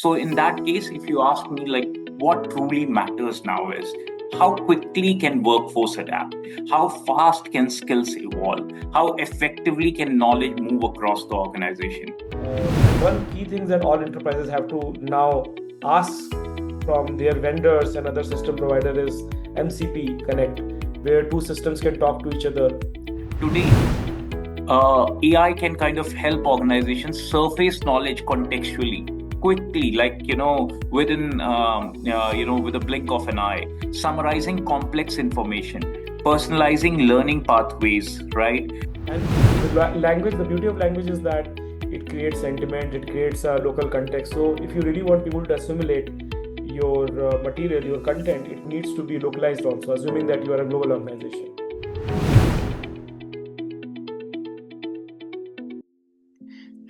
So in that case, if you ask me, like, what truly matters now is how quickly can workforce adapt? How fast can skills evolve? How effectively can knowledge move across the organization? One key thing that all enterprises have to now ask from their vendors and other system provider is MCP Connect, where two systems can talk to each other. Today, AI can kind of help organizations surface knowledge contextually, quickly, like, within, with a blink of an eye, summarizing complex information, personalizing learning pathways, right? And the beauty of language is that it creates sentiment, it creates a local context. So if you really want people to assimilate your material, your content, it needs to be localized also, assuming that you are a global organization.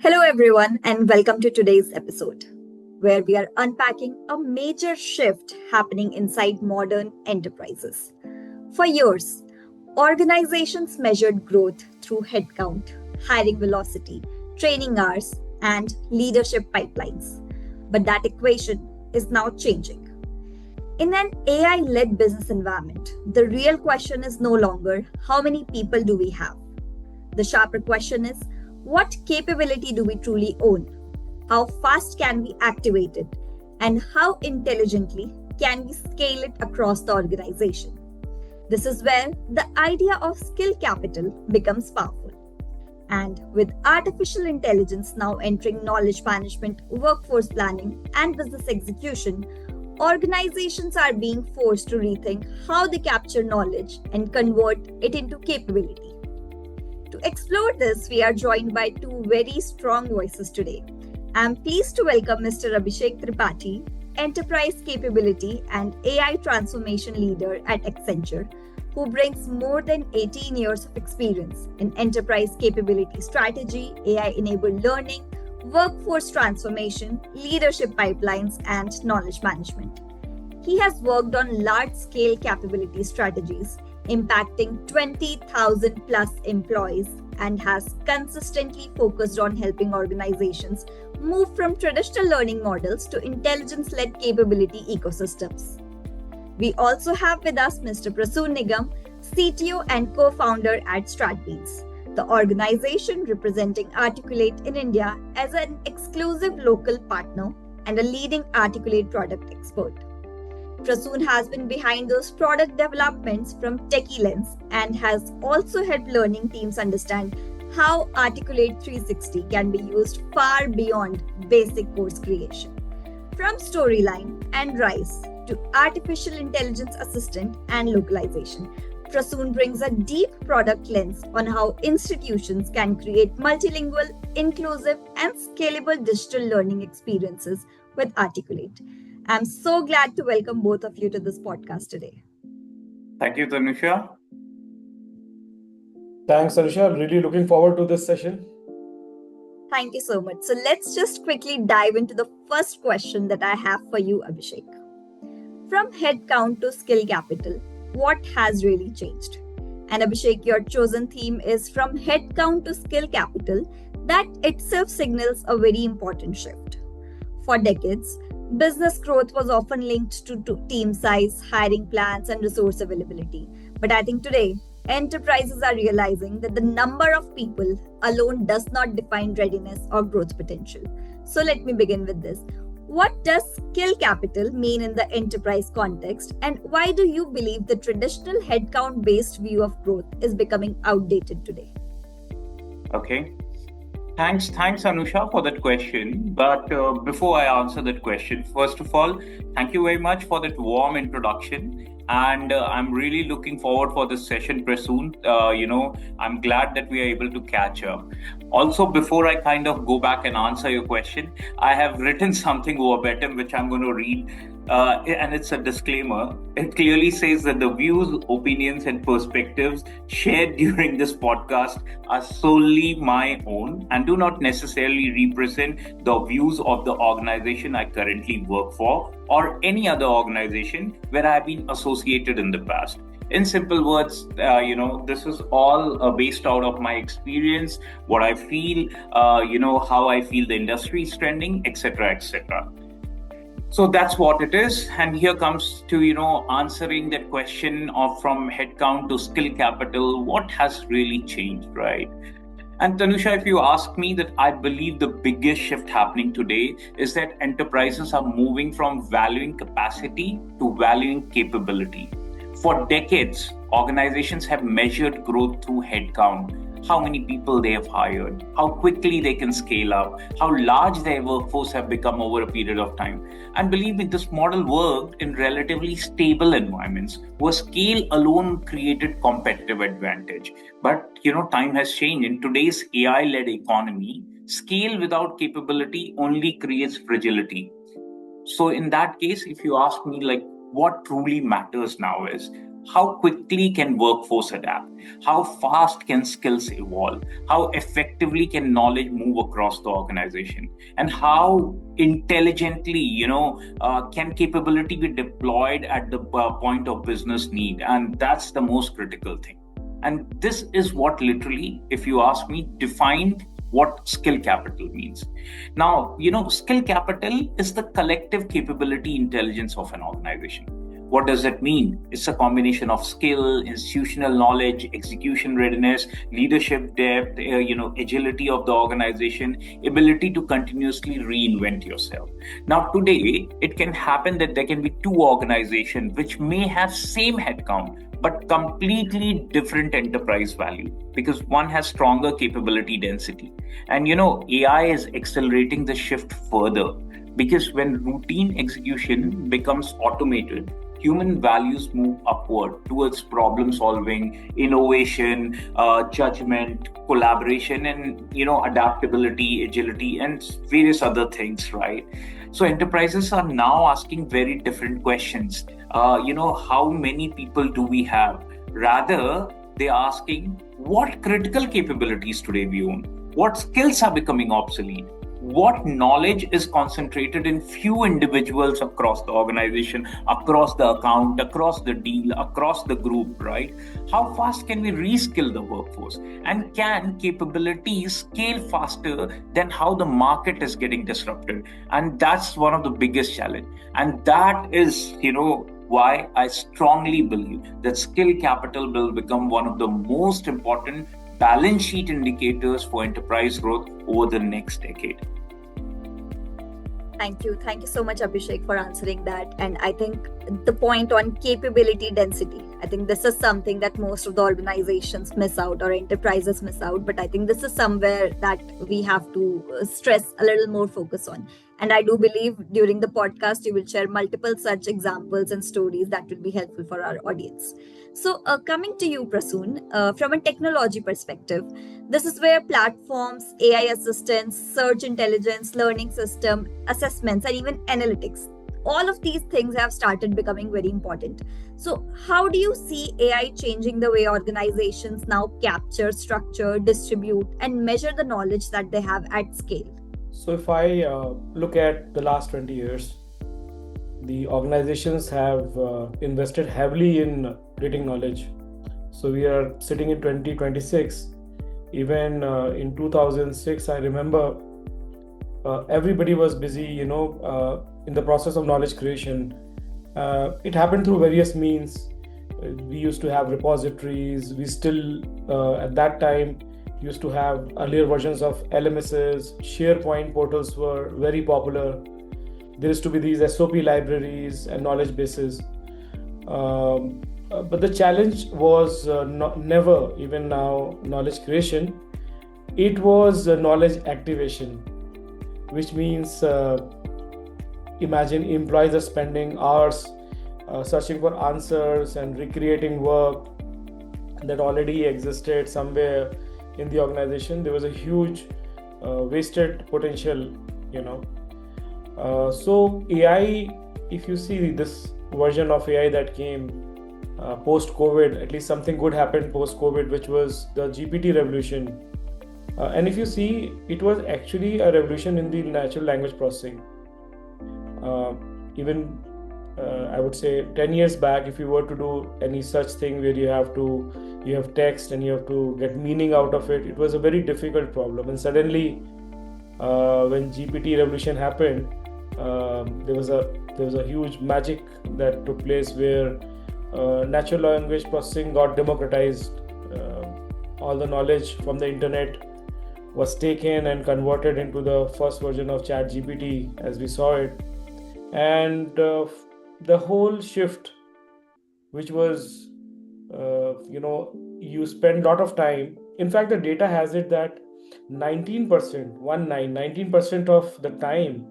Hello, everyone, and welcome to today's episode, where we are unpacking a major shift happening inside modern enterprises. For years, organizations measured growth through headcount, hiring velocity, training hours, and leadership pipelines. But that equation is now changing. In an AI-led business environment, the real question is no longer how many people do we have. The sharper question is, what capability do we truly own? How fast can we activate it? And how intelligently can we scale it across the organization? This is where the idea of skill capital becomes powerful. And with artificial intelligence now entering knowledge management, workforce planning, and business execution, organizations are being forced to rethink how they capture knowledge and convert it into capability. To explore this, we are joined by two very strong voices today. I'm pleased to welcome Mr. Abhishek Tripathi, Enterprise Capability and AI Transformation Leader at Accenture, who brings more than 18 years of experience in enterprise capability strategy, AI-enabled learning, workforce transformation, leadership pipelines, and knowledge management. He has worked on large-scale capability strategies impacting 20,000 plus employees and has consistently focused on helping organizations move from traditional learning models to intelligence-led capability ecosystems. We also have with us Mr. Prasoon Nigam, CTO and co-founder at Stratbeans, the organization representing Articulate in India as an exclusive local partner and a leading Articulate product expert. Prasoon has been behind those product developments from Techie Lens and has also helped learning teams understand how Articulate 360 can be used far beyond basic course creation. From Storyline and Rise to Artificial Intelligence Assistant and Localization, Prasoon brings a deep product lens on how institutions can create multilingual, inclusive, and scalable digital learning experiences with Articulate. I'm so glad to welcome both of you to this podcast today. Thank you, Tanusha. Thanks, Anusha. Really looking forward to this session. Thank you so much. So let's just quickly dive into the first question that I have for you, Abhishek. From headcount to skill capital, what has really changed? And Abhishek, your chosen theme is from headcount to skill capital. That itself signals a very important shift. For decades, business growth was often linked to team size, hiring plans, and resource availability. But I think today, enterprises are realizing that the number of people alone does not define readiness or growth potential. So let me begin with this. What does skill capital mean in the enterprise context, and why do you believe the traditional headcount-based view of growth is becoming outdated today? Okay. Thanks, Anusha, for that question. But before I answer that question, first of all, thank you very much for that warm introduction. And I'm really looking forward for this session, Prasoon. I'm glad that we are able to catch up. Also, before I kind of go back and answer your question, I have written something verbatim, which I'm going to read. And it's a disclaimer. It clearly says that the views, opinions, and perspectives shared during this podcast are solely my own and do not necessarily represent the views of the organization I currently work for or any other organization where I've been associated in the past. In simple words, this is all based out of my experience, what I feel, how I feel the industry is trending, etc., etc. So that's what it is. And here comes to, answering that question of from headcount to skill capital, what has really changed, right? And Tanusha, if you ask me, that I believe the biggest shift happening today is that enterprises are moving from valuing capacity to valuing capability. For decades, organizations have measured growth through headcount, how many people they have hired, how quickly they can scale up, how large their workforce have become over a period of time. And believe me, this model worked in relatively stable environments where scale alone created competitive advantage. But time has changed. In today's AI-led economy, scale without capability only creates fragility. So in that case, if you ask me, like, what truly matters now is how quickly can workforce adapt, how fast can skills evolve, how effectively can knowledge move across the organization, and how intelligently can capability be deployed at the point of business need. And that's the most critical thing. And this is what literally, if you ask me, defined what skill capital means. Now, skill capital is the collective capability intelligence of an organization. What does that mean? It's a combination of skill, institutional knowledge, execution readiness, leadership depth, agility of the organization, ability to continuously reinvent yourself. Now, today, it can happen that there can be two organizations which may have same headcount, but completely different enterprise value, because one has stronger capability density. And AI is accelerating the shift further, because when routine execution becomes automated, human values move upward towards problem solving, innovation, judgment, collaboration, and adaptability, agility, and various other things, right? So enterprises are now asking very different questions. How many people do we have? Rather, they're asking what critical capabilities today we own, what skills are becoming obsolete, what knowledge is concentrated in few individuals across the organization, across the account, across the deal, across the group, right? How fast can we reskill the workforce? And can capabilities scale faster than how the market is getting disrupted? And that's one of the biggest challenge. And that is, why I strongly believe that skill capital will become one of the most important balance sheet indicators for enterprise growth over the next decade. Thank you. Thank you so much, Abhishek, for answering that. And I think the point on capability density, I think this is something that most of the organizations miss out or enterprises miss out. But I think this is somewhere that we have to stress a little more focus on. And I do believe during the podcast, you will share multiple such examples and stories that will be helpful for our audience. So coming to you, Prasoon, from a technology perspective, this is where platforms, AI assistants, search intelligence, learning system, assessments, and even analytics, all of these things have started becoming very important. So how do you see AI changing the way organizations now capture, structure, distribute, and measure the knowledge that they have at scale? So if I look at the last 20 years, the organizations have invested heavily in creating knowledge. So we are sitting in 2026. Even in 2006, I remember everybody was busy, in the process of knowledge creation. It happened through various means. We used to have repositories. We still, at that time, used to have earlier versions of LMSs. SharePoint portals were very popular. There used to be these SOP libraries and knowledge bases. But the challenge was never, even now, knowledge creation. It was knowledge activation, which means imagine employees are spending hours searching for answers and recreating work that already existed somewhere in the organization. There was a huge wasted potential, So AI, if you see this version of AI that came post-COVID, at least something good happened post-COVID, which was the GPT revolution. And if you see, it was actually a revolution in the natural language processing. Even I would say 10 years back, if you were to do any such thing where you have text and you have to get meaning out of it, it was a very difficult problem. And suddenly, when GPT revolution happened, there was a huge magic that took place where natural language processing got democratized. All the knowledge from the internet was taken and converted into the first version of ChatGPT as we saw it, and the whole shift, which was you spend a lot of time. In fact, the data has it that 19% of the time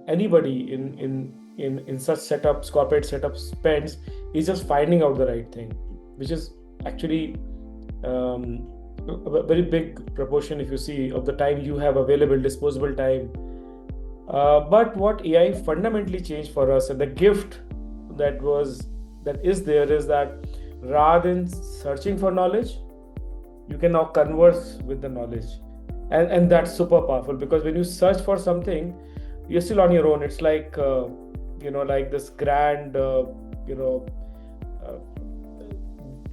anybody in such setups, corporate setups, spends is just finding out the right thing, which is actually a very big proportion if you see of the time you have available, disposable time. But what AI fundamentally changed for us, and the gift that is there, is that rather than searching for knowledge, you can now converse with the knowledge, and that's super powerful, because when you search for something, you're still on your own. It's like like this grand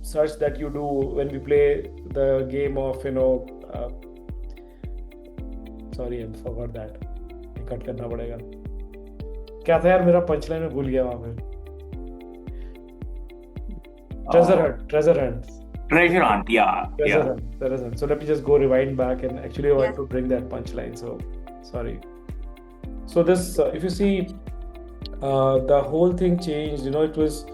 search that you do when we play the game of sorry, I forgot that. Cut करना पड़ेगा. क्या था यार, मेरा punchline में भूल गया वहां पे. Treasure hunt. So let me just go rewind back, and actually I want to bring that punchline. So sorry. So this, if you see, the whole thing changed. It was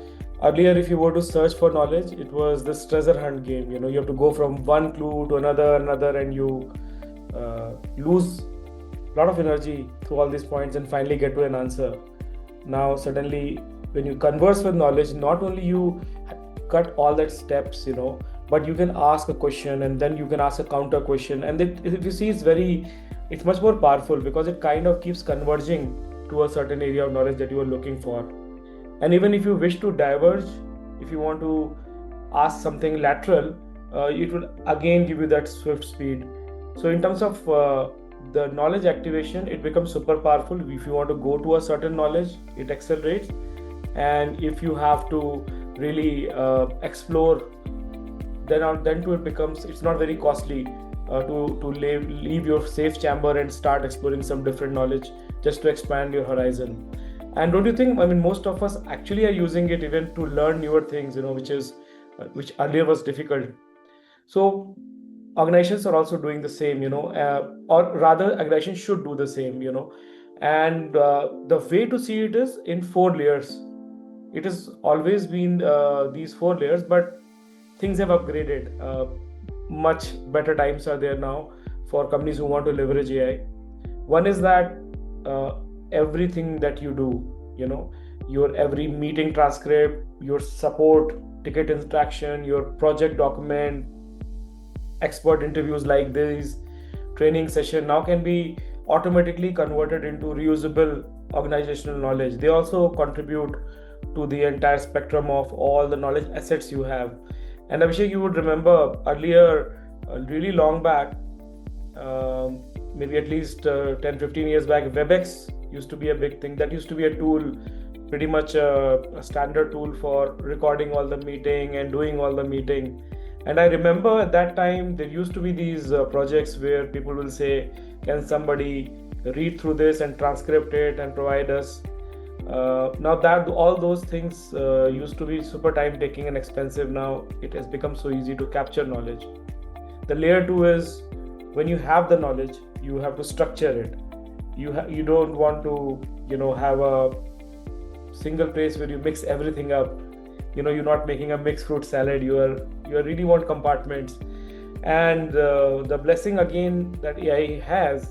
earlier, if you were to search for knowledge, it was this treasure hunt game. You have to go from one clue to another, and you lose a lot of energy through all these points and finally get to an answer. Now suddenly, when you converse with knowledge, not only you cut all that steps, but you can ask a question, and then you can ask a counter question, and if you see, it's much more powerful, because it kind of keeps converging to a certain area of knowledge that you are looking for. And even if you wish to diverge, if you want to ask something lateral, it will again give you that swift speed. So in terms of the knowledge activation, it becomes super powerful. If you want to go to a certain knowledge, it accelerates. And if you have to really explore, then too it's not very costly to leave your safe chamber and start exploring some different knowledge just to expand your horizon. And don't you think, most of us actually are using it even to learn newer things, which earlier was difficult. So organizations are also doing the same, or rather organizations should do the same, and the way to see it is in 4 layers. It has always been these 4 layers, but things have upgraded. Much better times are there now for companies who want to leverage AI. One is that everything that you do, your every meeting transcript, your support ticket interaction, your project document, expert interviews like this, training session now can be automatically converted into reusable organizational knowledge. They also contribute to the entire spectrum of all the knowledge assets you have. And Abhishek, you would remember earlier, really long back, maybe at least 10-15 years back, WebEx used to be a big thing. That used to be a tool, pretty much a standard tool for recording all the meeting and doing all the meeting. And I remember at that time, there used to be these projects where people will say, can somebody read through this and transcript it and provide us? Now that all those things used to be super time taking and expensive, now it has become so easy to capture knowledge. The layer 2 is when you have the knowledge, you have to structure it. You don't want to have a single place where you mix everything up. You're not making a mixed fruit salad. You really want compartments. And the blessing again that AI has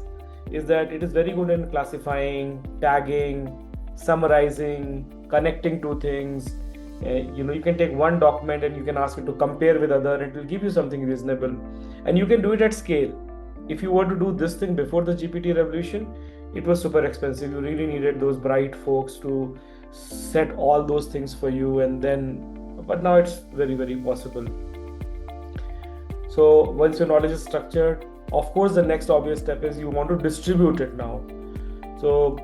is that it is very good in classifying, tagging, summarizing, connecting two things. You can take one document and you can ask it to compare with other, and it will give you something reasonable. And you can do it at scale. If you were to do this thing before the GPT revolution, it was super expensive. You really needed those bright folks to set all those things for you, but now it's very, very possible. So once your knowledge is structured, of course, the next obvious step is you want to distribute it now. So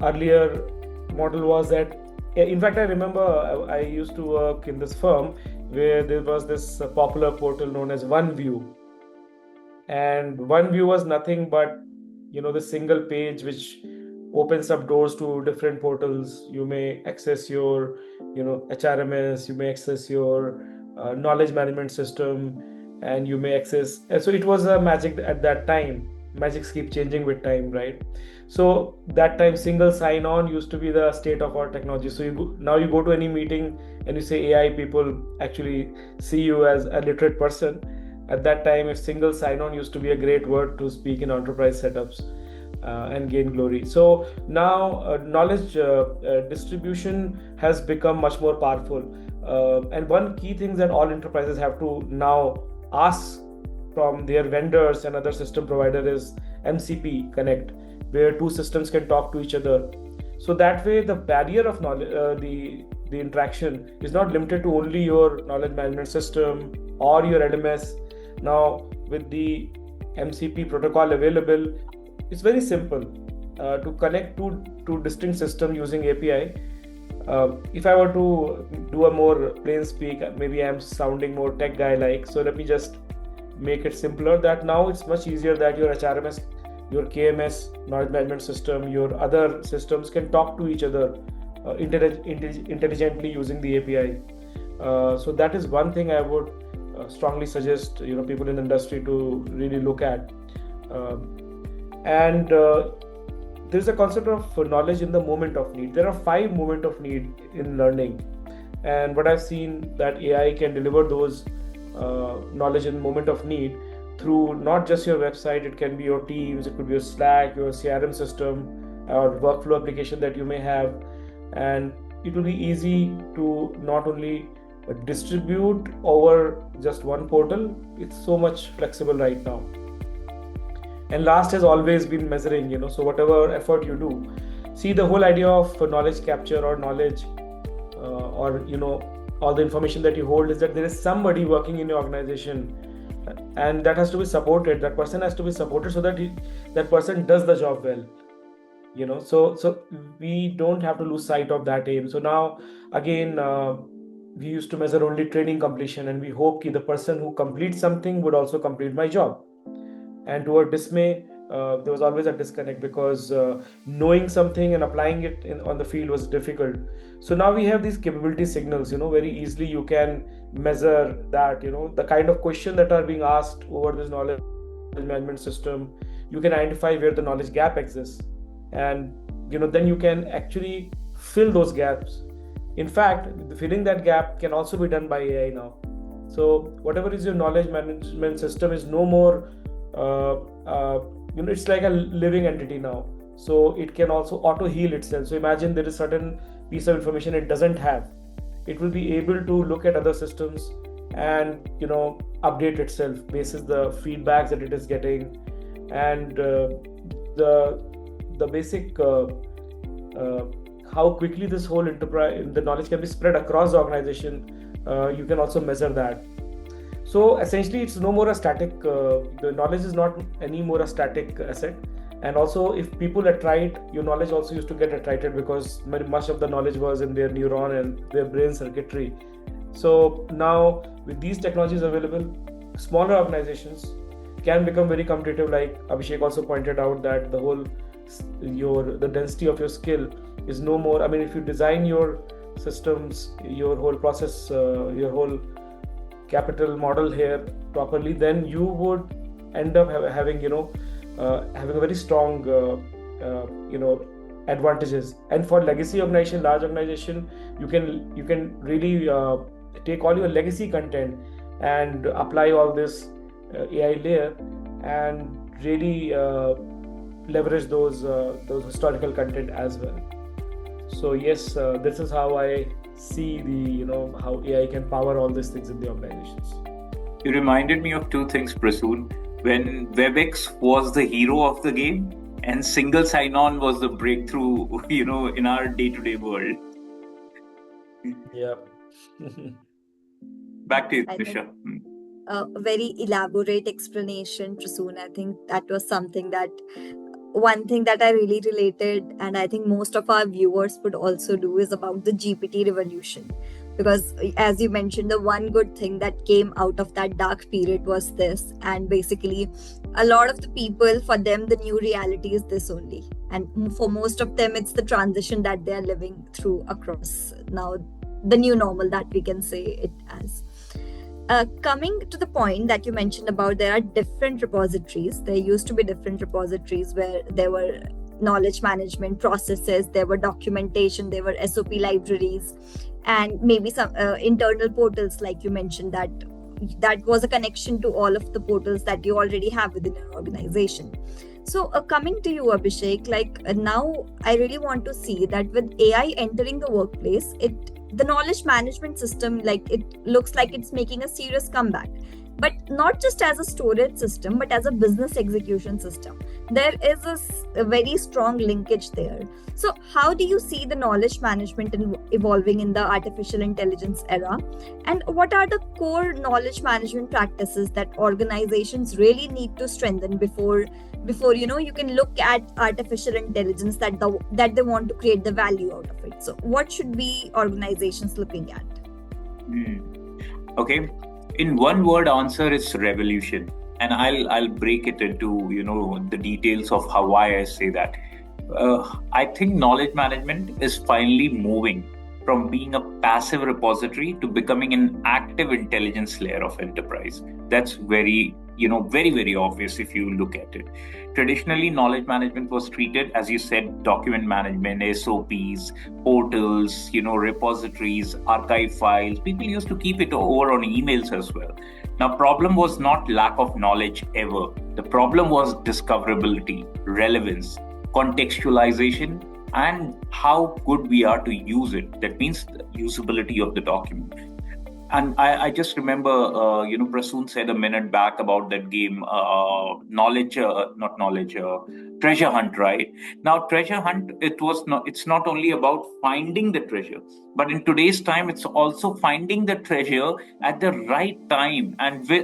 earlier model was that, in fact, I remember I used to work in this firm where there was this popular portal known as OneView. And OneView was nothing but the single page which opens up doors to different portals. You may access your HRMS, you may access your knowledge management system, and you may access, so it was a magic at that time. Magics keep changing with time, right? So that time single sign on used to be the state of our technology. So now you go to any meeting and you say AI, people actually see you as a literate person. At that time, if single sign on used to be a great word to speak in enterprise setups and gain glory. So now knowledge distribution has become much more powerful. And one key thing that all enterprises have to now ask from their vendors and other system provider is MCP connect, where two systems can talk to each other. So that way the barrier of knowledge, the interaction is not limited to only your knowledge management system or your LMS. Now with the MCP protocol available, it's very simple to connect two distinct systems using API. If I were to do a more plain speak, maybe I'm sounding more tech guy like, so let me just make it simpler, that now it's much easier that your HRMS, your KMS, knowledge management system, your other systems can talk to each other intelligently using the API. So that is one thing I would strongly suggest people in the industry to really look at. And there's a concept of knowledge in the moment of need. There are 5 moments of need in learning, and what I've seen that AI can deliver those knowledge in moment of need through not just your website. It can be your Teams, it could be your Slack, your CRM system, or workflow application that you may have, and it will be easy to not only distribute over just one portal. It's so much flexible right now. And last has always been measuring, so whatever effort you do, see, the whole idea of knowledge capture or knowledge or all the information that you hold is that there is somebody working in your organization, and that has to be supported. That person has to be supported so that that person does the job well. So we don't have to lose sight of that aim. So now again, we used to measure only training completion, and we hope the person who completes something would also complete my job. And to our dismay, there was always a disconnect because knowing something and applying it on the field was difficult. So now we have these capability signals, very easily you can measure that, the kind of question that are being asked over this knowledge management system. You can identify where the knowledge gap exists, and then you can actually fill those gaps. In fact, filling that gap can also be done by AI now. So whatever is your knowledge management system is no more it's like a living entity now. So it can also auto heal itself. So imagine there is certain piece of information it doesn't have. It will be able to look at other systems and update itself based on the feedbacks that it is getting, and the basic how quickly this whole enterprise, the knowledge can be spread across the organization. You can also measure that. So essentially, it's no more a static. The knowledge is not any more a static asset. And also, if people attrite, your knowledge also used to get attrited because much of the knowledge was in their neuron and their brain circuitry. So now, with these technologies available, smaller organizations can become very competitive. Like Abhishek also pointed out that the density of your skill is no more. I mean, if you design your systems, your whole process, your whole capital model here properly, then you would end up having a very strong advantages. And for legacy organization, large organization, you can really take all your legacy content and apply all this AI layer and really leverage those historical content as well. So yes, this is how I see how AI can power all these things in the organizations. You reminded me of 2 things, Prasoon. When WebEx was the hero of the game and single sign-on was the breakthrough, in our day-to-day world. Yeah. Back to you, Nisha. A very elaborate explanation, Prasoon. I think that was one thing that I really related, and I think most of our viewers would also do, is about the GPT revolution. because as you mentioned, the one good thing that came out of that dark period was this, and basically a lot of the people, for them the new reality is this only, and for most of them it's the transition that they are living through across now, the new normal that we can say it as. Coming to the point that you mentioned about, there are different repositories. There used to be different repositories where there were knowledge management processes, there were documentation, there were SOP libraries, and maybe some internal portals, like you mentioned, that was a connection to all of the portals that you already have within your organization. So coming to you, Abhishek, now I really want to see that with AI entering the workplace, the knowledge management system, it looks like it's making a serious comeback, but not just as a storage system, but as a business execution system. There is a very strong linkage there. So how do you see the knowledge management evolving in the artificial intelligence era? And what are the core knowledge management practices that organizations really need to strengthen before you can look at artificial intelligence that they want to create the value out of it? So what should be organizations looking at? Okay, in one word answer is revolution, and I'll break it into the details of why I say that. I think knowledge management is finally moving from being a passive repository to becoming an active intelligence layer of enterprise. That's very very obvious if you look at it. Traditionally, knowledge management was treated, as you said, document management, SOPs, portals, repositories, archive files. People used to keep it over on emails as well. Now, problem was not lack of knowledge ever. The problem was discoverability, relevance, contextualization, and how good we are to use it. That means the usability of the document. And I just remember, Prasoon said a minute back about that game, Treasure Hunt, right? Now, Treasure Hunt, it's not only about finding the treasure, but in today's time, it's also finding the treasure at the right time,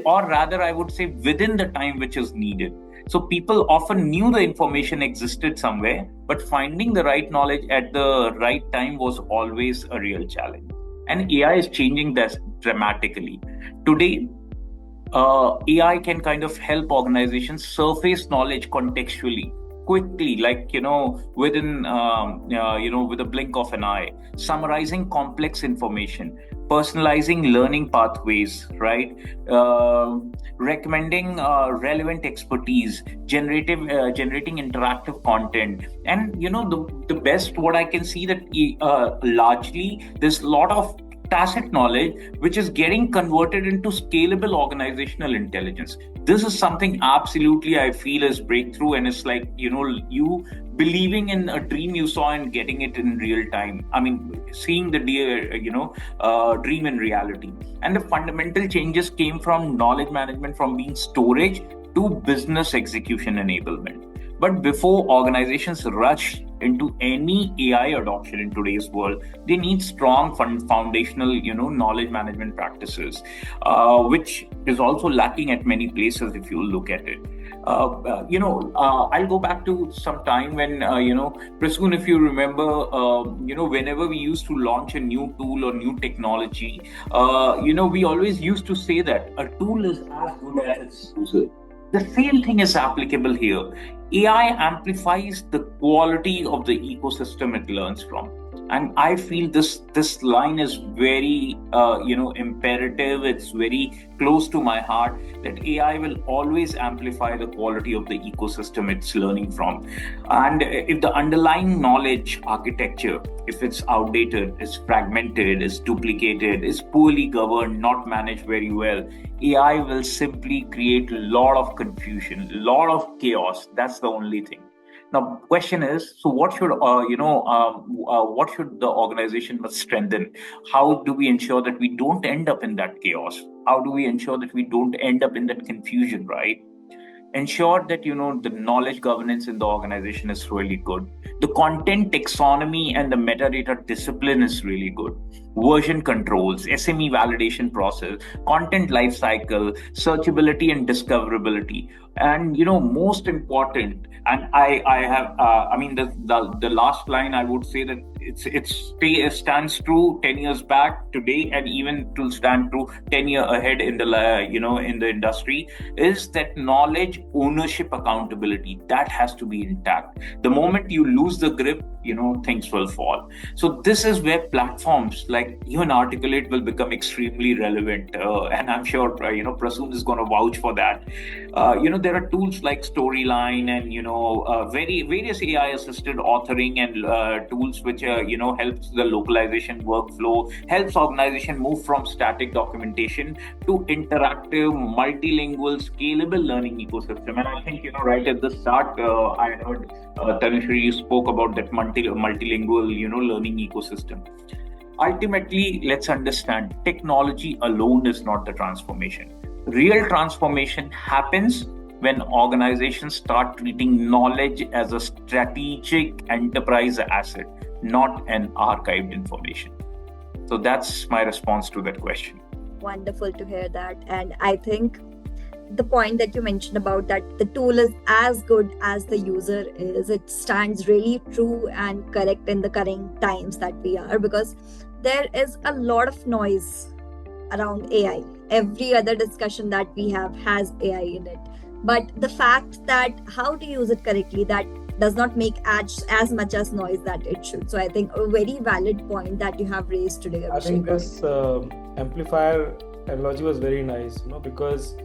or rather, I would say within the time which is needed. So people often knew the information existed somewhere, but finding the right knowledge at the right time was always a real challenge. And AI is changing this dramatically. Today, AI can kind of help organizations surface knowledge contextually, quickly, within, with a blink of an eye, summarizing complex information, personalizing learning pathways, right? Recommending relevant expertise, generating interactive content. And, the best, what I can see that largely there's a lot of tacit knowledge which is getting converted into scalable organizational intelligence. This is something absolutely I feel is breakthrough, and it's like, you believing in a dream you saw and getting it in real time. I mean, seeing the dream in reality. And the fundamental changes came from knowledge management from being storage to business execution enablement. But before organizations rush into any AI adoption in today's world, they need strong foundational, knowledge management practices, which is also lacking at many places if you look at it. I'll go back to some time when, Prasoon, if you remember, whenever we used to launch a new tool or new technology, we always used to say that a tool is as good as its user. The same thing is applicable here. AI amplifies the quality of the ecosystem it learns from. And I feel this line is very, imperative. It's very close to my heart that AI will always amplify the quality of the ecosystem it's learning from. And if the underlying knowledge architecture, if it's outdated, is fragmented, is duplicated, is poorly governed, not managed very well, AI will simply create a lot of confusion, a lot of chaos. That's the only thing. Now, question is, so what should what should the organization must strengthen? How do we ensure that we don't end up in that chaos? How do we ensure that we don't end up in that confusion, right? Ensure that the knowledge governance in the organization is really good. The content taxonomy and the metadata discipline is really good. Version controls, SME validation process, content lifecycle, searchability and discoverability, and most important. And I have the last line I would say that it stands true 10 years back today, and even it will stand true 10 years ahead in the industry, is that knowledge, ownership, accountability, that has to be intact. The moment you lose the grip, things will fall. So this is where platforms like even Articulate will become extremely relevant, and I'm sure Prasoon is going to vouch for that. There are tools like Storyline and various AI assisted authoring and tools which helps the localization workflow, helps organization move from static documentation to interactive, multilingual, scalable learning ecosystem. And I think right at the start, I heard Tanushree, you spoke about that multilingual learning ecosystem. Ultimately, let's understand, technology alone is not the transformation. Real transformation happens when organizations start treating knowledge as a strategic enterprise asset, not an archived information. So that's my response to that question. Wonderful to hear that. And I think the point that you mentioned about that the tool is as good as the user is, it stands really true and correct in the current times that we are, because there is a lot of noise around AI. Every other discussion that we have has AI in it. But the fact that how to use it correctly, that does not make as much as noise that it should. So I think a very valid point that you have raised today, Abhishek. I think this amplifier analogy was very nice, because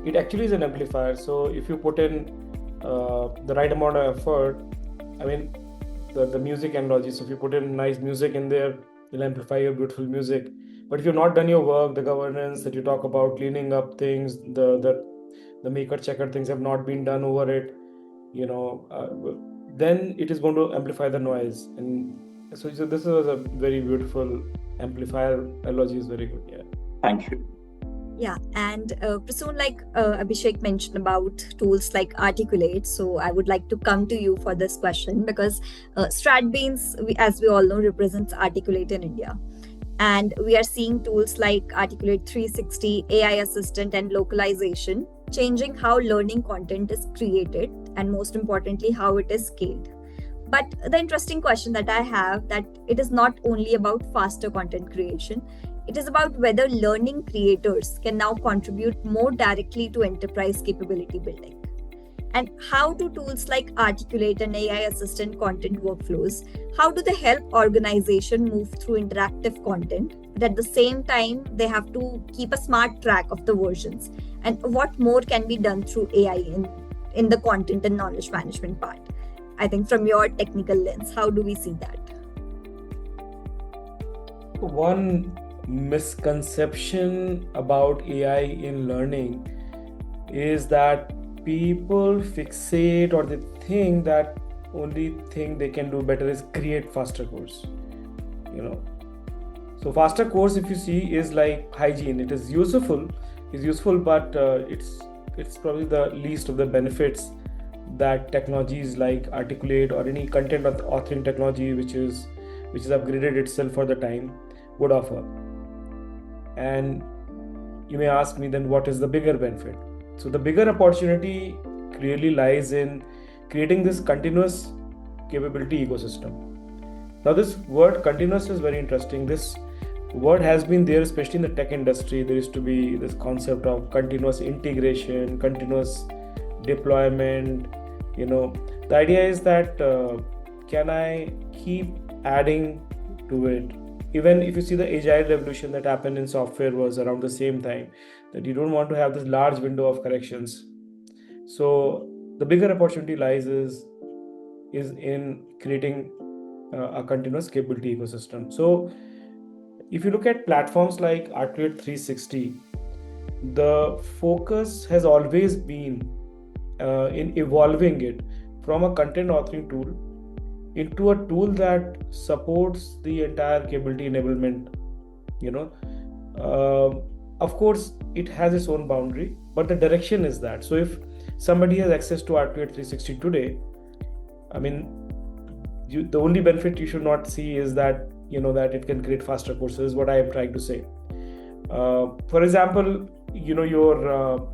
it actually is an amplifier. So if you put in the right amount of effort, the music analogy. So if you put in nice music in there, it'll amplify your beautiful music. But if you've not done your work, the governance that you talk about, cleaning up things, the maker checker things have not been done over it, then it is going to amplify the noise. And so this was a very beautiful amplifier analogy, is very good. Yeah. Thank you. Yeah, and Prasoon, like Abhishek mentioned about tools like Articulate, so I would like to come to you for this question, because Stratbeans, as we all know, represents Articulate in India. And we are seeing tools like Articulate 360, AI Assistant, and localization changing how learning content is created, and most importantly, how it is scaled. But the interesting question that I have, that it is not only about faster content creation, it is about whether learning creators can now contribute more directly to enterprise capability building. And how do tools like Articulate and AI Assistant content workflows, how do they help organization move through interactive content, but at the same time, they have to keep a smart track of the versions? And what more can be done through AI in the content and knowledge management part? I think from your technical lens, how do we see that? One misconception about AI in learning is that people fixate, or they think that only thing they can do better is create faster course. So faster course, if you see, is like hygiene. It is useful, but it's probably the least of the benefits that technologies like Articulate or any content authoring technology which is upgraded itself for the time would offer. And you may ask me, then what is the bigger benefit? So the bigger opportunity clearly lies in creating this continuous capability ecosystem. Now this word continuous is very interesting. This word has been there, especially in the tech industry. There used to be this concept of continuous integration, continuous deployment. The idea is that can I keep adding to it? Even if you see the agile revolution that happened in software was around the same time, that you don't want to have this large window of corrections. So the bigger opportunity lies is in creating a continuous capability ecosystem. So if you look at platforms like Articulate 360, the focus has always been in evolving it from a content authoring tool into a tool that supports the entire capability enablement. Of course, it has its own boundary, but the direction is that. So if somebody has access to Articulate 360 today, the only benefit you should not see is that that it can create faster courses. What I am trying to say. For example, your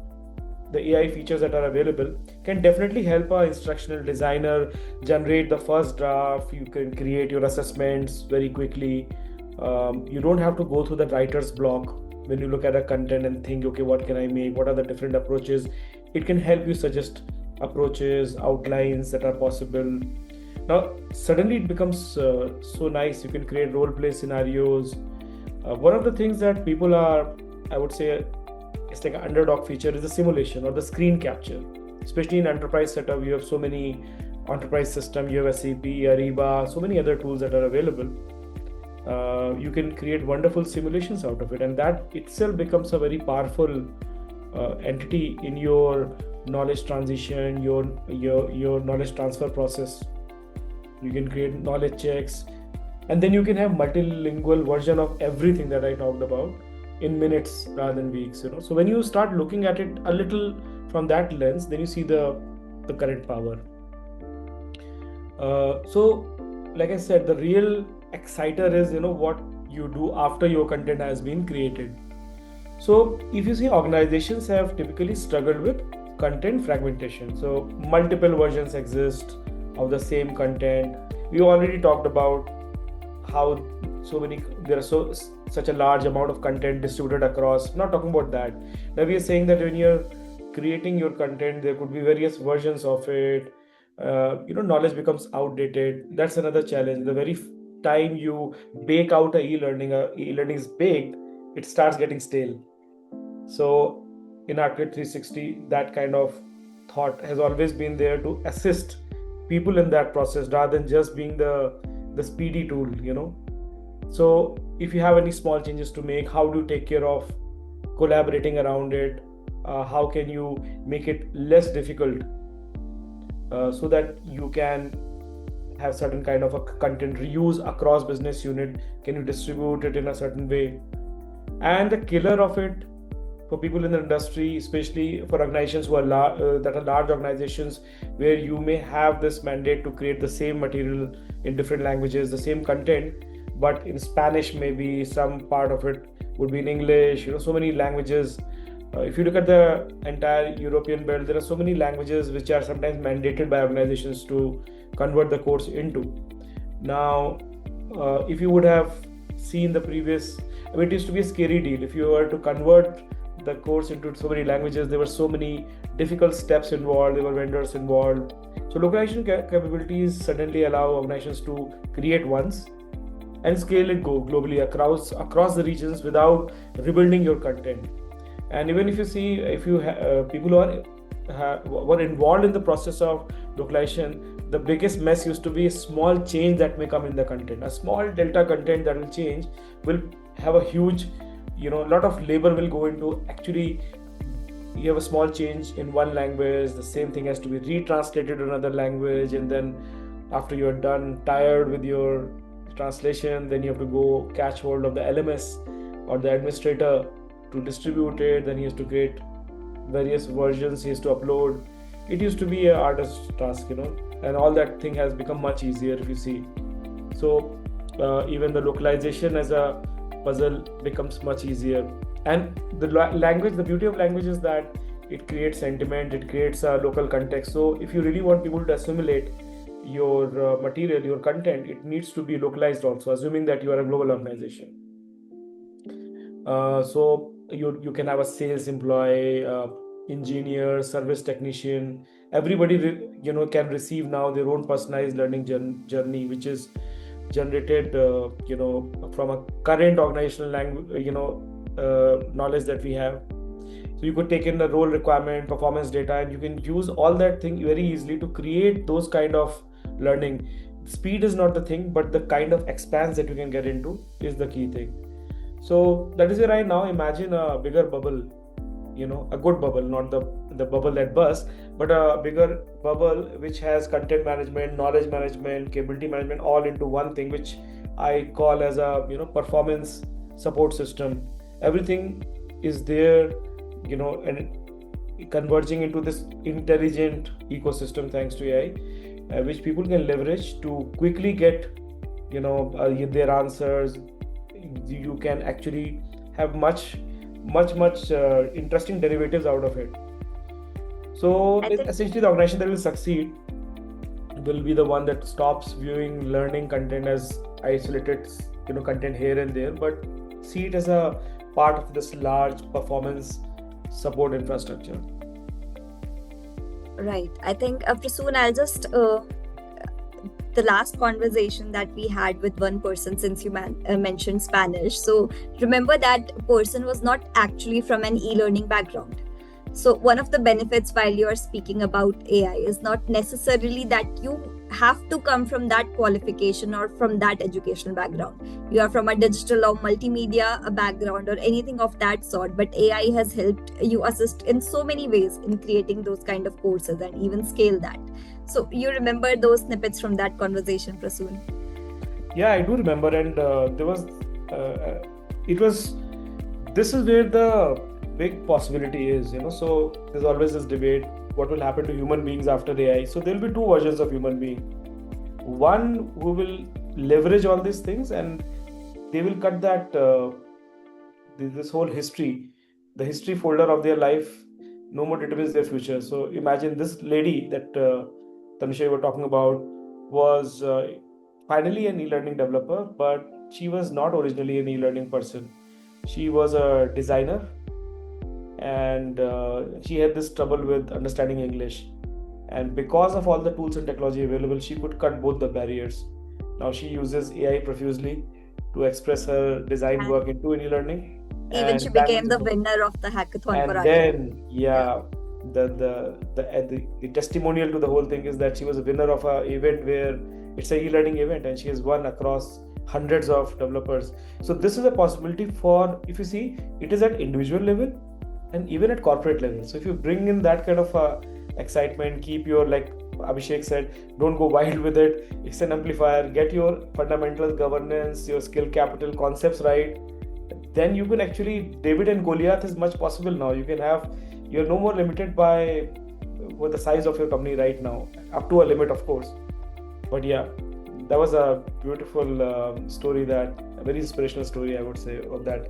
the AI features that are available can definitely help a instructional designer generate the first draft. You can create your assessments very quickly. You don't have to go through the writer's block when you look at a content and think, okay, what can I make? What are the different approaches? It can help you suggest approaches, outlines that are possible. Now, suddenly it becomes so nice. You can create role play scenarios. One of the things that people are, I would say, it's like an underdog feature is the simulation or the screen capture. Especially in enterprise setup, you have so many enterprise system, you have SAP, Ariba, so many other tools that are available. You can create wonderful simulations out of it, and that itself becomes a very powerful entity in your knowledge transition, your knowledge transfer process. You can create knowledge checks, and then you can have multilingual version of everything that I talked about in minutes rather than weeks. So when you start looking at it a little from that lens, then you see the current power. So like I said, the real exciter is what you do after your content has been created. So if you see, organizations have typically struggled with content fragmentation. So multiple versions exist of the same content. We already talked about how there are such a large amount of content distributed across. Not talking about that. Now we are saying that when you're creating your content, there could be various versions of it. Knowledge becomes outdated. That's another challenge. The very time you bake out e-learning is baked, it starts getting stale. So in Arcade 360, that kind of thought has always been there to assist people in that process rather than just being the speedy tool. So if you have any small changes to make, how do you take care of collaborating around it? How can you make it less difficult so that you can have certain kind of a content reuse across business unit? Can you distribute it in a certain way? And the killer of it for people in the industry, especially for organizations who are that are large organizations, where you may have this mandate to create the same material in different languages, the same content, but in Spanish, maybe some part of it would be in English. So many languages. If you look at the entire European belt, there are so many languages which are sometimes mandated by organizations to convert the course into. Now, if you would have seen the previous, it used to be a scary deal. If you were to convert the course into so many languages, there were so many difficult steps involved, there were vendors involved. So localization capabilities suddenly allow organizations to create once and scale it globally across the regions without rebuilding your content. And even if you see, people who were involved in the process of localization, the biggest mess used to be a small change that may come in the content. A small delta content that will change will have a huge, lot of labor will go into actually. You have a small change in one language, the same thing has to be retranslated to another language, and then after you're done, tired with your translation, then you have to go catch hold of the LMS or the administrator to distribute it. Then he has to create various versions, he has to upload. It used to be an artist's task, and all that thing has become much easier if you see. So even the localization as a puzzle becomes much easier. And the language, the beauty of language is that it creates sentiment, it creates a local context. So if you really want people to assimilate your material, your content, it needs to be localized also, assuming that you are a global organization. So you can have a sales employee, engineer, service technician. Everybody can receive now their own personalized learning journey, which is generated from a current organizational language, knowledge that we have. So you could take in the role requirement, performance data, and you can use all that thing very easily to create those kind of learning. Speed is not the thing, but the kind of expanse that you can get into is the key thing. So that is where I now imagine a bigger bubble, a good bubble, not the bubble that bursts, but a bigger bubble which has content management, knowledge management, capability management all into one thing, which I call as a performance support system. Everything is there, and converging into this intelligent ecosystem thanks to AI, which people can leverage to quickly get their answers. You can actually have much interesting derivatives out of it. So I think essentially the organization that will succeed will be the one that stops viewing learning content as isolated, content here and there, but see it as a part of this large performance support infrastructure. right. I think Prasoon, I'll just the last conversation that we had with one person, since you mentioned Spanish. So remember that person was not actually from an e-learning background. So one of the benefits while you are speaking about AI is not necessarily that you have to come from that qualification or from that educational background. You are from a digital or multimedia background or anything of that sort, but AI has helped you assist in so many ways in creating those kind of courses and even scale that. So you remember those snippets from that conversation, Prasoon? Yeah, I do remember, and this is where the big possibility is, so there's always this debate, what will happen to human beings after AI? So there'll be two versions of human being. One who will leverage all these things, and they will cut that this whole history, the history folder of their life, no more determines their future. So imagine this lady that Tanusha you were talking about was finally an e-learning developer, but she was not originally an e-learning person. She was a designer, and she had this trouble with understanding English. And because of all the tools and technology available, she could cut both the barriers. Now she uses AI profusely to express her design work into e-learning. Even she became the winner of the hackathon for and then the testimonial to the whole thing is that she was a winner of an event where it's an e-learning event, and she has won across hundreds of developers. So this is a possibility for, if you see, it is at individual level and even at corporate level. So if you bring in that kind of excitement, keep your, like Abhishek said, don't go wild with it. It's an amplifier. Get your fundamental governance, your skill capital concepts right. Then you can actually, David and Goliath is much possible now. You're no more limited by the size of your company right now, up to a limit, of course. But yeah, that was a beautiful story, a very inspirational story, I would say, of that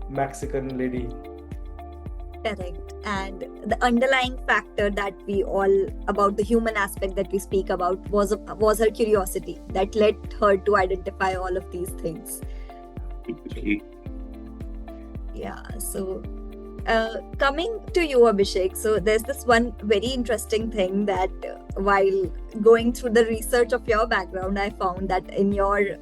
Mexican lady. Correct. And the underlying factor that we all, about the human aspect that we speak about, was her curiosity that led her to identify all of these things. Yeah. So coming to you, Abhishek, so there's this one very interesting thing that while going through the research of your background, I found that in your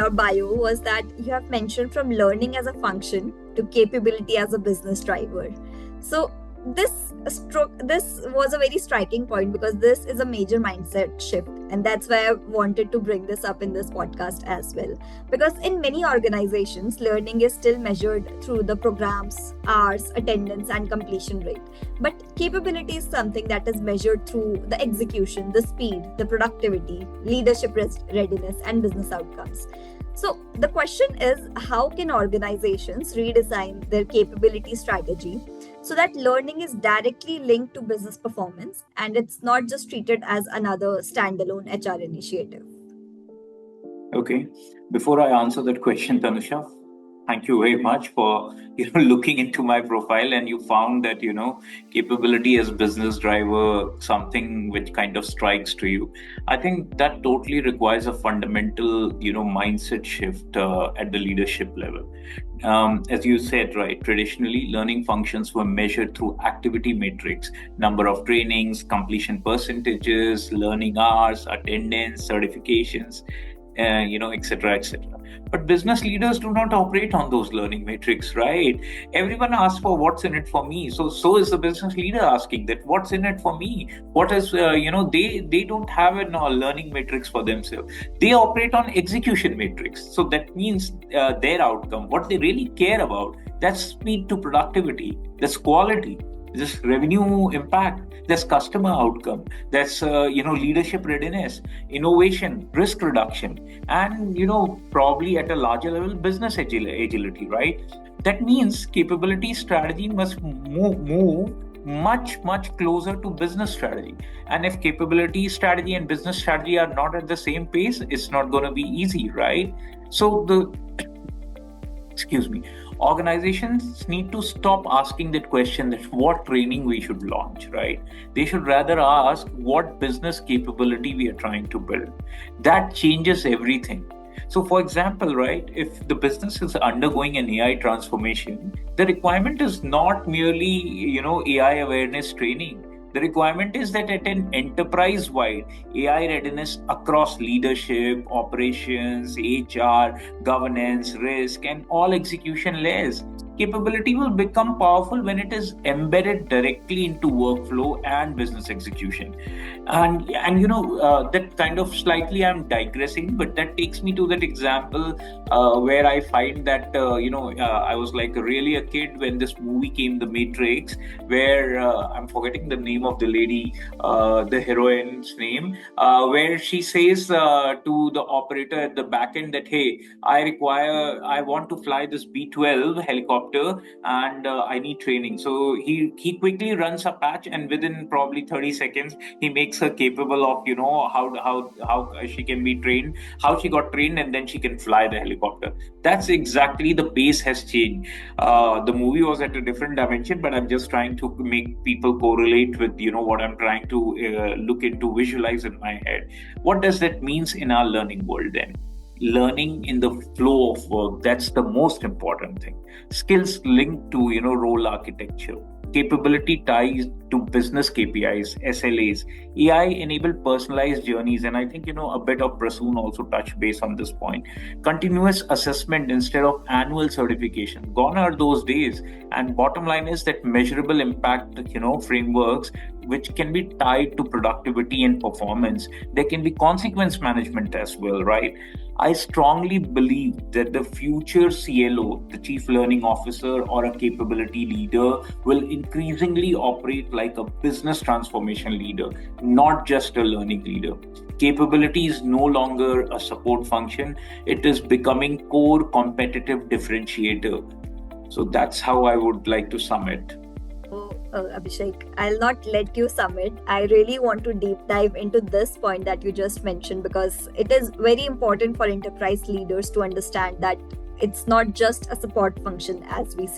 bio was that you have mentioned from learning as a function to capability as a business driver. So this was a very striking point, because this is a major mindset shift, and that's why I wanted to bring this up in this podcast as well. Because in many organizations, learning is still measured through the programs, hours, attendance, and completion rate. But capability is something that is measured through the execution, the speed, the productivity, leadership readiness, and business outcomes. So the question is, how can organizations redesign their capability strategy so that learning is directly linked to business performance and it's not just treated as another standalone HR initiative? Okay. Before I answer that question, Tanusha, thank you very much for looking into my profile, and you found that capability as business driver, something which kind of strikes to you. I think that totally requires a fundamental mindset shift at the leadership level. As you said, right, traditionally learning functions were measured through activity metrics, number of trainings, completion percentages, learning hours, attendance, certifications, etc., etc. But business leaders do not operate on those learning metrics, right? Everyone asks for what's in it for me. So is the business leader asking that what's in it for me? What is, they don't have a learning metrics for themselves. They operate on execution metrics. So that means their outcome, what they really care about, that's speed to productivity, that's quality, this revenue impact, there's customer outcome, that's leadership readiness, innovation, risk reduction, and probably at a larger level business agility, right? That means capability strategy must move much closer to business strategy. And if capability strategy and business strategy are not at the same pace, it's not going to be easy, right? So Organizations need to stop asking that question, that what training we should launch, right? They should rather ask what business capability we are trying to build. That changes everything. So, for example, right, if the business is undergoing an AI transformation, the requirement is not merely, AI awareness training. The requirement is that at an enterprise-wide AI readiness across leadership, operations, HR, governance, risk, and all execution layers. Capability will become powerful when it is embedded directly into workflow and business execution. And that kind of slightly I'm digressing, but that takes me to that example where I find that I was like really a kid when this movie came, The Matrix, where I'm forgetting the name of the lady, the heroine's name, where she says to the operator at the back end that, hey, I want to fly this B-12 helicopter, and I need training. So he quickly runs a patch, and within probably 30 seconds he makes her capable of how she can be trained, how she got trained, and then she can fly the helicopter. That's exactly, the base has changed. The movie was at a different dimension, but I'm just trying to make people correlate with what I'm trying to look into, visualize in my head. What does that means in our learning world then? Learning in the flow of work, that's the most important thing. Skills linked to role architecture, capability ties to business KPIs, SLAs, AI enabled personalized journeys. And I think a bit of Prasoon also touched base on this point. Continuous assessment instead of annual certification, gone are those days. And bottom line is that measurable impact frameworks which can be tied to productivity and performance. There can be consequence management as well, right? I strongly believe that the future CLO, the Chief Learning Officer, or a capability leader will increasingly operate like a business transformation leader, not just a learning leader. Capability is no longer a support function, it is becoming core competitive differentiator. So that's how I would like to sum it. Abhishek, I'll not let you sum it. I really want to deep dive into this point that you just mentioned, because it is very important for enterprise leaders to understand that it's not just a support function as we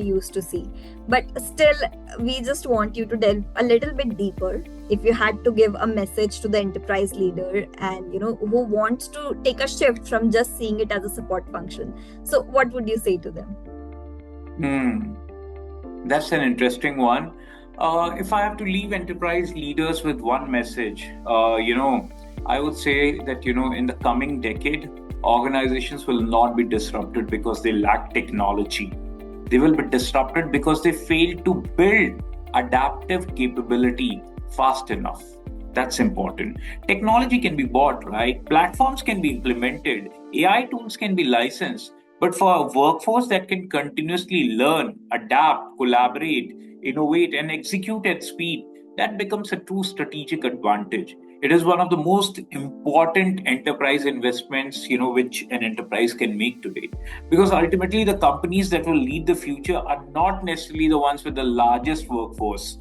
used to see. But still, we just want you to delve a little bit deeper. If you had to give a message to the enterprise leader and who wants to take a shift from just seeing it as a support function, so what would you say to them? That's an interesting one. If I have to leave enterprise leaders with one message, I would say that, in the coming decade, organizations will not be disrupted because they lack technology. They will be disrupted because they fail to build adaptive capability fast enough. That's important. Technology can be bought, right? Platforms can be implemented. AI tools can be licensed. But for a workforce that can continuously learn, adapt, collaborate, innovate, and execute at speed, that becomes a true strategic advantage. It is one of the most important enterprise investments, which an enterprise can make today. Because ultimately, the companies that will lead the future are not necessarily the ones with the largest workforce,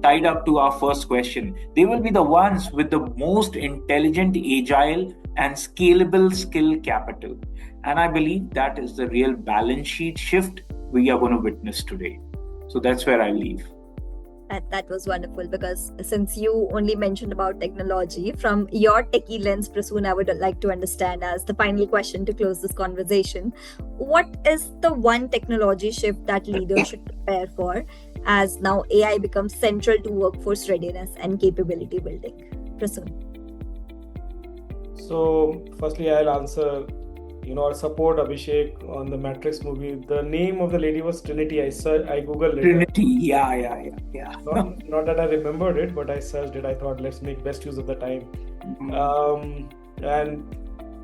tied up to our first question. They will be the ones with the most intelligent, agile, and scalable skill capital. And I believe that is the real balance sheet shift we are going to witness today. So that's where I leave. That was wonderful, because since you only mentioned about technology, from your techie lens, Prasoon, I would like to understand, as the final question to close this conversation, what is the one technology shift that leaders should prepare for as now AI becomes central to workforce readiness and capability building? Prasoon. So firstly, I'll answer, or support Abhishek on the Matrix movie. The name of the lady was Trinity. I googled it. Trinity, yeah. Not that I remembered it, but I searched it. I thought, let's make best use of the time. And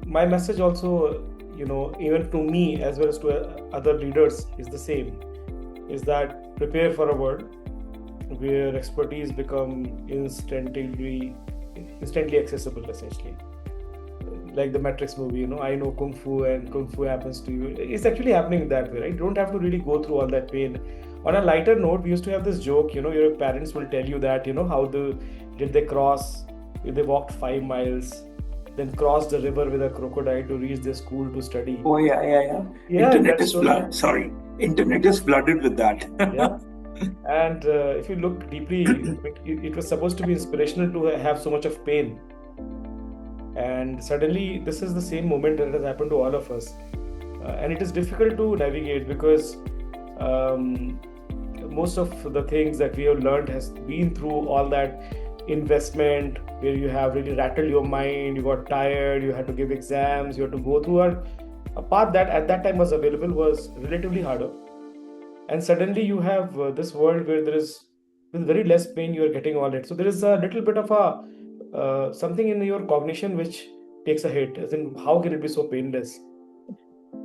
my message also, even to me as well as to other leaders, is the same: is that prepare for a world where expertise become instantly accessible, essentially. Like the Matrix movie, I know Kung Fu and Kung Fu happens to you. It's actually happening that way, right? You don't have to really go through all that pain. On a lighter note, we used to have this joke, your parents will tell you that, how did they cross, they walked 5 miles then cross the river with a crocodile to reach their school to study. Oh yeah. Internet is Internet is flooded with that. Yeah. And if you look deeply, it was supposed to be inspirational to have so much of pain. And suddenly, this is the same moment that has happened to all of us. And it is difficult to navigate because most of the things that we have learned has been through all that investment where you have really rattled your mind, you got tired, you had to give exams, you had to go through a path that at that time was available was relatively harder. And suddenly you have this world where there is, with very less pain, you are getting all it. So there is a little bit of a something in your cognition which takes a hit, as in how can it be so painless?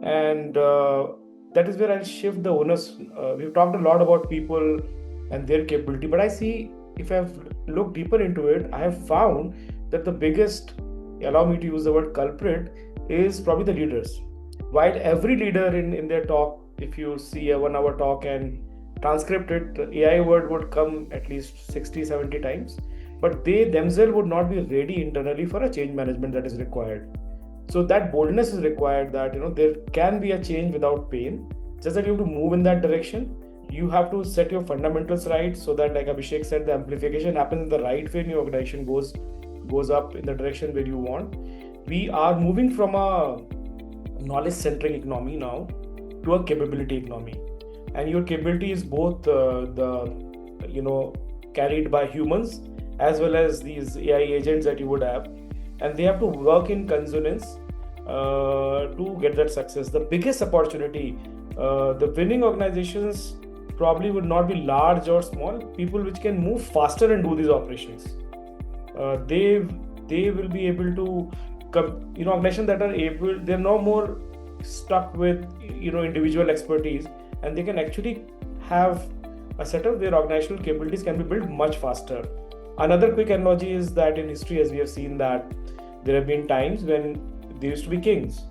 And that is where I'll shift the onus. We've talked a lot about people and their capability, but I see, if I've looked deeper into it, I have found that the biggest, allow me to use the word culprit, is probably the leaders. While every leader in their talk, if you see a 1 hour talk and transcript it, AI word would come at least 60, 70 times, but they themselves would not be ready internally for a change management that is required. So that boldness is required, that there can be a change without pain, just that you have to move in that direction. You have to set your fundamentals right so that, like Abhishek said, the amplification happens in the right way and your organization goes up in the direction where you want. We are moving from a knowledge-centric economy now to a capability economy, and your capability is both carried by humans as well as these AI agents that you would have, and they have to work in consonance to get that success. The biggest opportunity, the winning organizations probably would not be large or small, people which can move faster and do these operations. They will be able to organizations that are able, they're no more stuck with individual expertise, and they can actually have a setup where organizational capabilities can be built much faster. Another quick analogy is that in history, as we have seen, that there have been times when there used to be kings,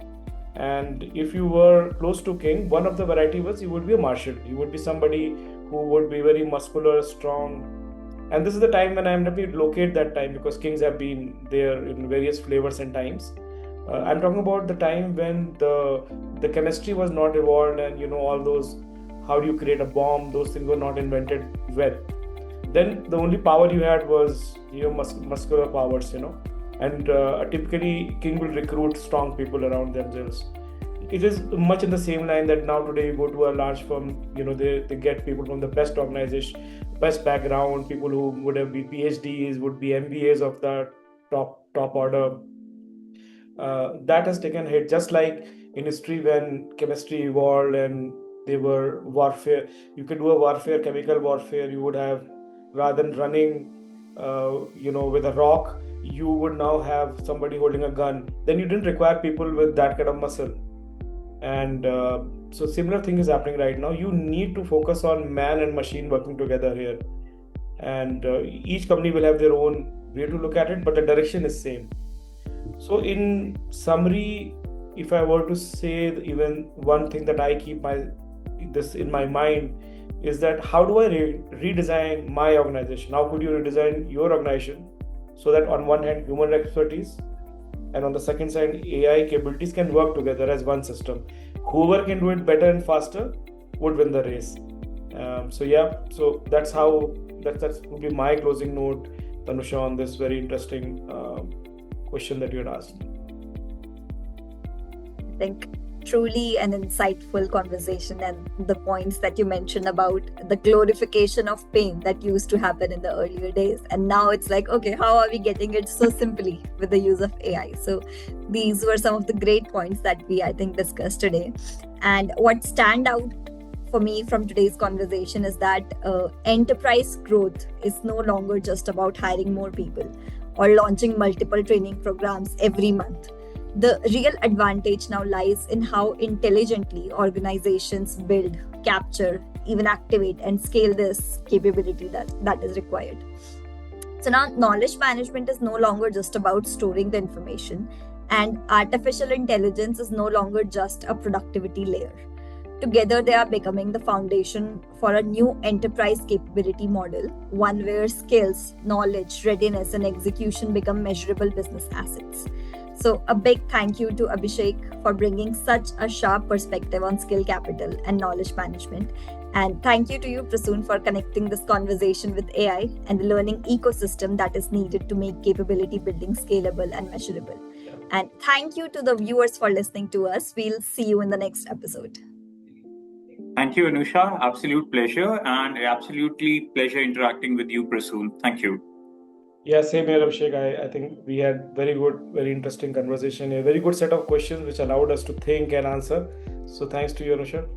and if you were close to king, one of the variety was you would be a marshal. You would be somebody who would be very muscular, strong. And this is the time when I'm happy to locate that time, because kings have been there in various flavors and times. I'm talking about the time when the chemistry was not evolved, and all those, how do you create a bomb, those things were not invented well. Then the only power you had was muscular powers, and typically king will recruit strong people around themselves. It is much in the same line that now today you go to a large firm, they get people from the best organization, best background, people who would have been PhDs, would be MBAs of the top order. That has taken a hit, just like in history when chemistry evolved and they were warfare. You could do a warfare, chemical warfare. You would have, rather than running, with a rock, you would now have somebody holding a gun. Then you didn't require people with that kind of muscle. And so similar thing is happening right now. You need to focus on man and machine working together here. And each company will have their own way to look at it, but the direction is same. So in summary, if I were to say even one thing that I keep this in my mind is that how do I redesign my organization? How could you redesign your organization so that on one hand human expertise and on the second side AI capabilities can work together as one system? Whoever can do it better and faster would win the race. So that's how that would be my closing note, Tanusha, on this very interesting question that you had asked. I think truly an insightful conversation, and the points that you mentioned about the glorification of pain that used to happen in the earlier days, and now it's like, okay, how are we getting it so simply with the use of AI? So these were some of the great points that we, I think, discussed today. And what stand out for me from today's conversation is that enterprise growth is no longer just about hiring more people or launching multiple training programs every month. The real advantage now lies in how intelligently organizations build, capture, even activate and scale this capability that is required. So now knowledge management is no longer just about storing the information, and artificial intelligence is no longer just a productivity layer. Together, they are becoming the foundation for a new enterprise capability model, one where skills, knowledge, readiness, and execution become measurable business assets. So, a big thank you to Abhishek for bringing such a sharp perspective on skill capital and knowledge management. And thank you to you, Prasoon, for connecting this conversation with AI and the learning ecosystem that is needed to make capability building scalable and measurable. And thank you to the viewers for listening to us. We'll see you in the next episode. Thank you, Anusha. Absolute pleasure, and absolutely pleasure interacting with you, Prasoon. Thank you. Yeah, same here, Abhishek. I think we had very good, very interesting conversation, a very good set of questions which allowed us to think and answer. So thanks to you, Anusha.